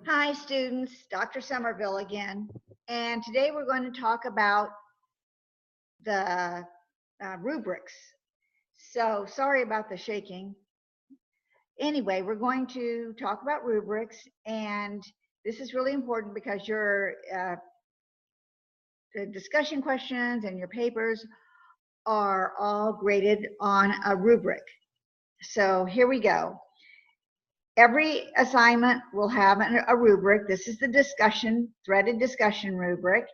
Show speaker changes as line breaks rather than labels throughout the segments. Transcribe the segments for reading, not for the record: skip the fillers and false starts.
Hi students, Dr. Somerville again, and today we're going to talk about the rubrics. So sorry about the shaking. Anyway, we're going to talk about rubrics, and this is really important because your discussion questions and your papers are all graded on a rubric. So here we go. Every assignment will have a rubric. This is the threaded discussion rubric.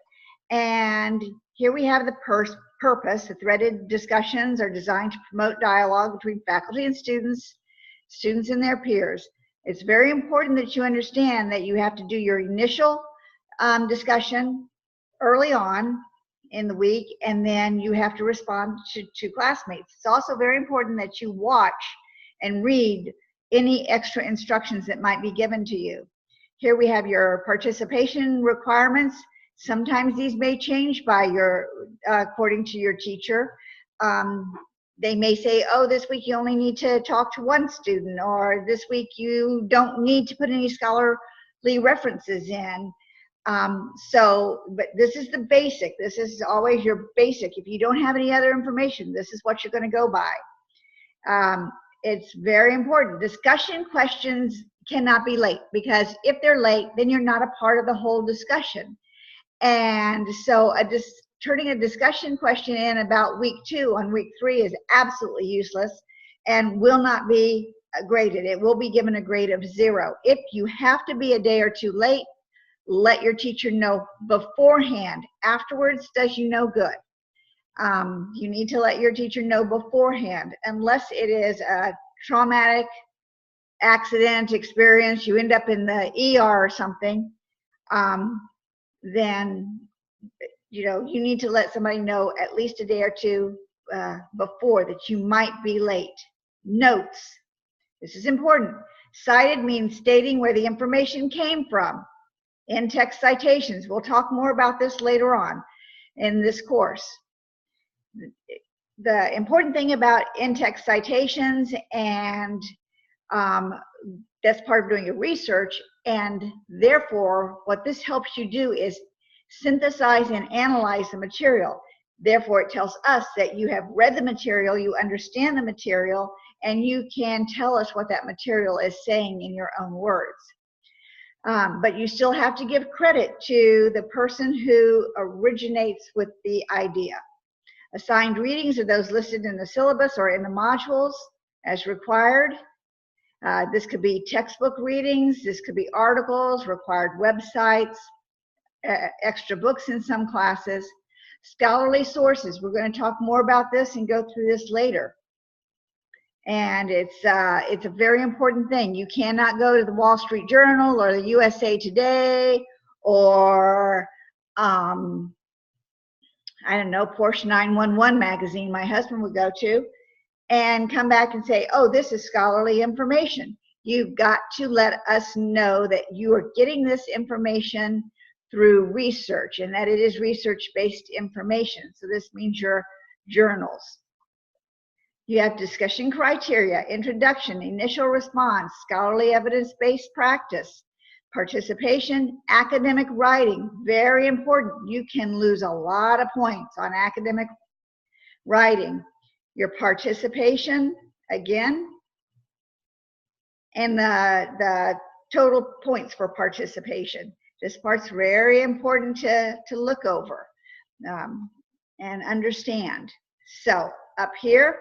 And here we have the purpose. The threaded discussions are designed to promote dialogue between faculty and students and their peers. It's very important that you understand that you have to do your initial discussion early on in the week, and then you have to respond to classmates. It's also very important that you watch and read any extra instructions that might be given to you. Here we have your participation requirements. Sometimes these may change by according to your teacher. They may say, oh, this week you only need to talk to one student, or this week you don't need to put any scholarly references in. But this is the basic. This is always your basic. If you don't have any other information, this is what you're going to go by. It's very important. Discussion questions cannot be late, because if they're late, then you're not a part of the whole discussion. And so turning a discussion question in about week 2 on week 3 is absolutely useless and will not be graded. It will be given a grade of 0. If you have to be a day or 2 late, let your teacher know beforehand. Afterwards does you no good. You need to let your teacher know beforehand, unless it is a traumatic accident experience, you end up in the ER or something, then you need to let somebody know at least a day or 2 before that you might be late. Notes. This is important. Cited means stating where the information came from. In-text citations. We'll talk more about this later on in this course. The important thing about in-text citations, and that's part of doing your research, and therefore what this helps you do is synthesize and analyze the material. Therefore it tells us that you have read the material, you understand the material, and you can tell us what that material is saying in your own words. But you still have to give credit to the person who originates with the idea. Assigned readings are those listed in the syllabus or in the modules as required. This could be textbook readings, this could be articles, required websites, extra books in some classes. Scholarly sources, we're going to talk more about this and go through this later. And it's a very important thing. You cannot go to the Wall Street Journal or the USA Today or I don't know, Porsche 911 magazine my husband would go to, and come back and say, oh, this is scholarly information. You've got to let us know that you are getting this information through research, and that it is research-based information. So this means your journals. You have discussion criteria, introduction, initial response, scholarly evidence-based practice, participation, academic writing, very important. You can lose a lot of points on academic writing. Your participation, again, and the total points for participation. This part's very important to look over and understand. So up here,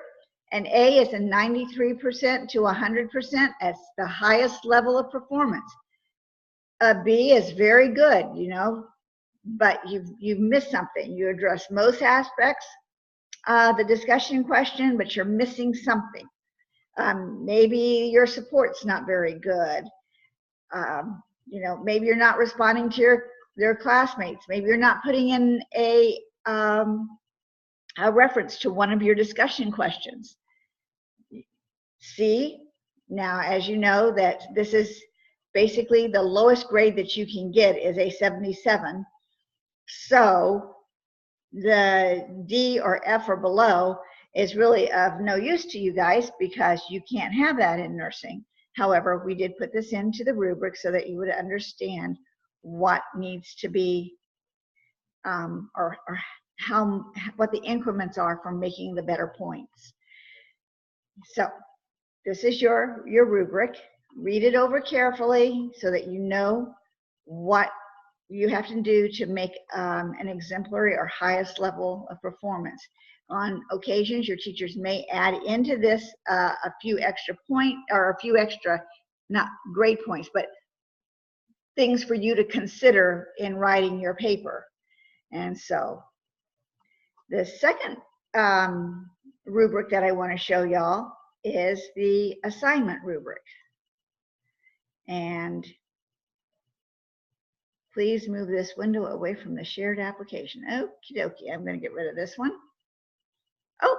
an A is a 93% to 100%. That's the highest level of performance. A B is very good, but you've missed something. You address most aspects of the discussion question, but you're missing something. Maybe your support's not very good. Maybe you're not responding to your classmates. Maybe you're not putting in a reference to one of your discussion questions. C, now as you know that this is basically the lowest grade that you can get is a 77. So the D or F or below is really of no use to you guys, because you can't have that in nursing. However, we did put this into the rubric so that you would understand what needs to be, or what the increments are for making the better points. So this is your rubric. Read it over carefully so that you know what you have to do to make an exemplary or highest level of performance. On occasions, your teachers may add into this a few extra not grade points, but things for you to consider in writing your paper. And so the second rubric that I want to show y'all is the assignment rubric. And please move this window away from the shared application. Okie dokie, I'm going to get rid of this one. Oh.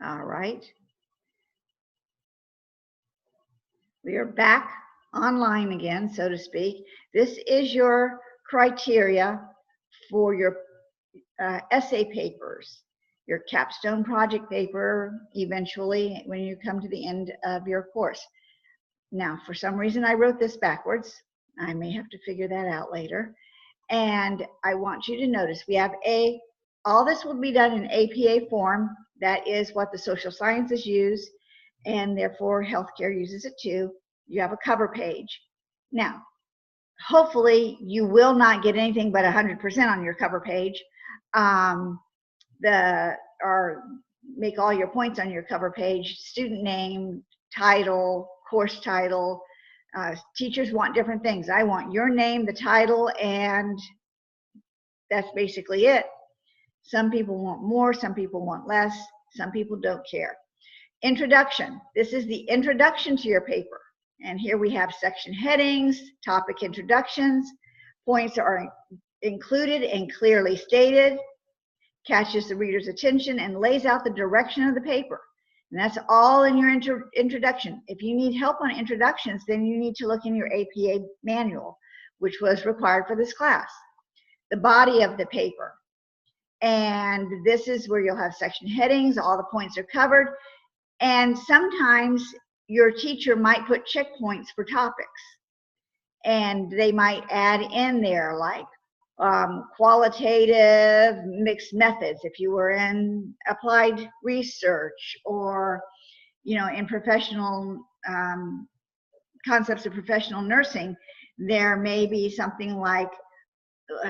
All right. We are back online again, so to speak. This is your criteria for your essay papers, your capstone project paper, eventually when you come to the end of your course. Now, for some reason, I wrote this backwards. I may have to figure that out later. And I want you to notice we have all this will be done in APA form. That is what the social sciences use, and therefore healthcare uses it too. You have a cover page. Now, hopefully you will not get anything but 100% on your cover page, or make all your points on your cover page. Student name, title, course title. Teachers want different things. I want your name, the title, and that's basically it. Some people want more, some people want less, some people don't care. Introduction. This is the introduction to your paper. And here we have section headings, topic introductions. Points are included and clearly stated, catches the reader's attention, and lays out the direction of the paper. And that's all in your introduction. If you need help on introductions, then you need to look in your APA manual, which was required for this class. The body of the paper. And this is where you'll have section headings, all the points are covered. And sometimes your teacher might put checkpoints for topics. And they might add in there like qualitative mixed methods if you were in applied research, or in professional concepts of professional nursing, there may be something like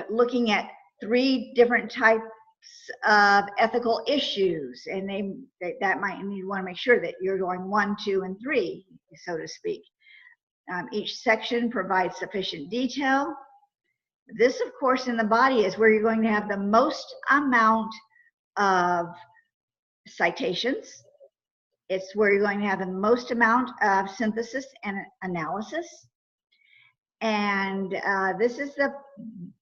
looking at 3 different types of ethical issues, and that might, you want to make sure that you're going 1, 2, and 3, so to speak. Each section provides sufficient detail. This, of course, in the body is where you're going to have the most amount of citations. It's where you're going to have the most amount of synthesis and analysis. And this is the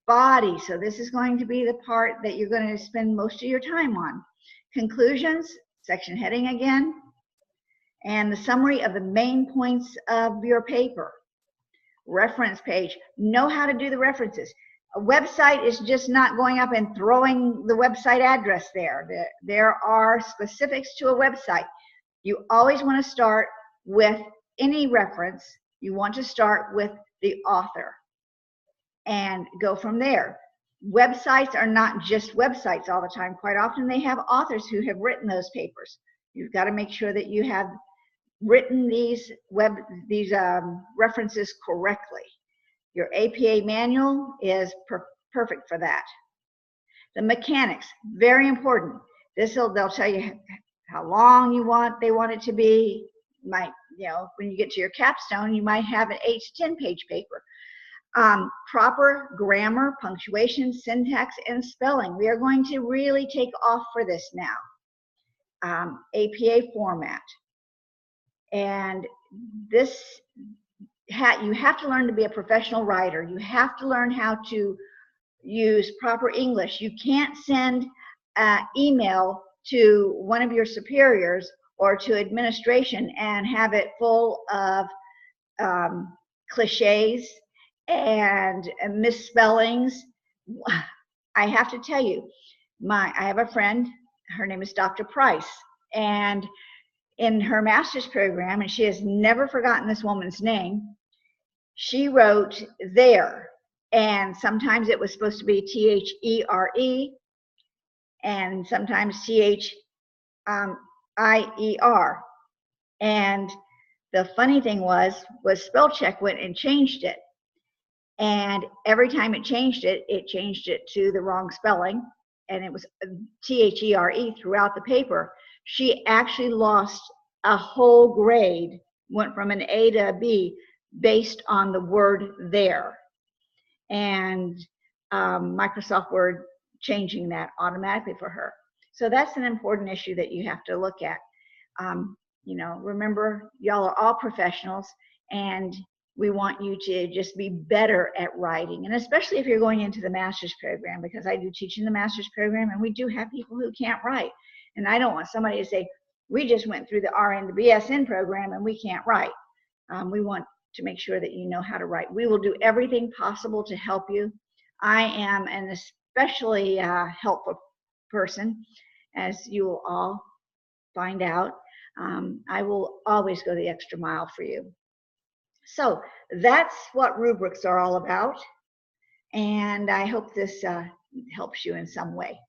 body, so this is going to be the part that you're going to spend most of your time on. Conclusions, section heading again, and the summary of the main points of your paper. Reference page, know how to do the references. A website is just not going up and throwing the website address there. There are specifics to a website. You always want to start with any reference. You want to start with the author and go from there. Websites are not just websites all the time. Quite often they have authors who have written those papers. You've got to make sure that you have written these references correctly. Your APA manual is perfect for that. The mechanics, very important. They'll tell you how long they want it to be. When you get to your capstone, you might have an 8 to 10 page paper. Proper grammar, punctuation, syntax, and spelling. We are going to really take off for this now. APA format. And this you have to learn to be a professional writer. You have to learn how to use proper English. You can't send an email to one of your superiors or to administration and have it full of cliches and misspellings. I have to tell you, I have a friend, her name is Dr. Price, and in her master's program, and she has never forgotten this woman's name, she wrote there, and sometimes it was supposed to be THERE, and sometimes THIER. And the funny thing was spell check went and changed it. And every time it changed it to the wrong spelling, and it was THERE throughout the paper. She actually lost a whole grade, went from an A to a B based on the word there. And Microsoft Word changing that automatically for her. So that's an important issue that you have to look at. You know, remember, y'all are all professionals, and we want you to just be better at writing, and especially if you're going into the master's program, because I do teach in the master's program, and we do have people who can't write. And I don't want somebody to say, we just went through the RN to BSN program and we can't write. We want to make sure that you know how to write. We will do everything possible to help you. I am an especially helpful person, as you will all find out. I will always go the extra mile for you. So that's what rubrics are all about, and I hope this helps you in some way.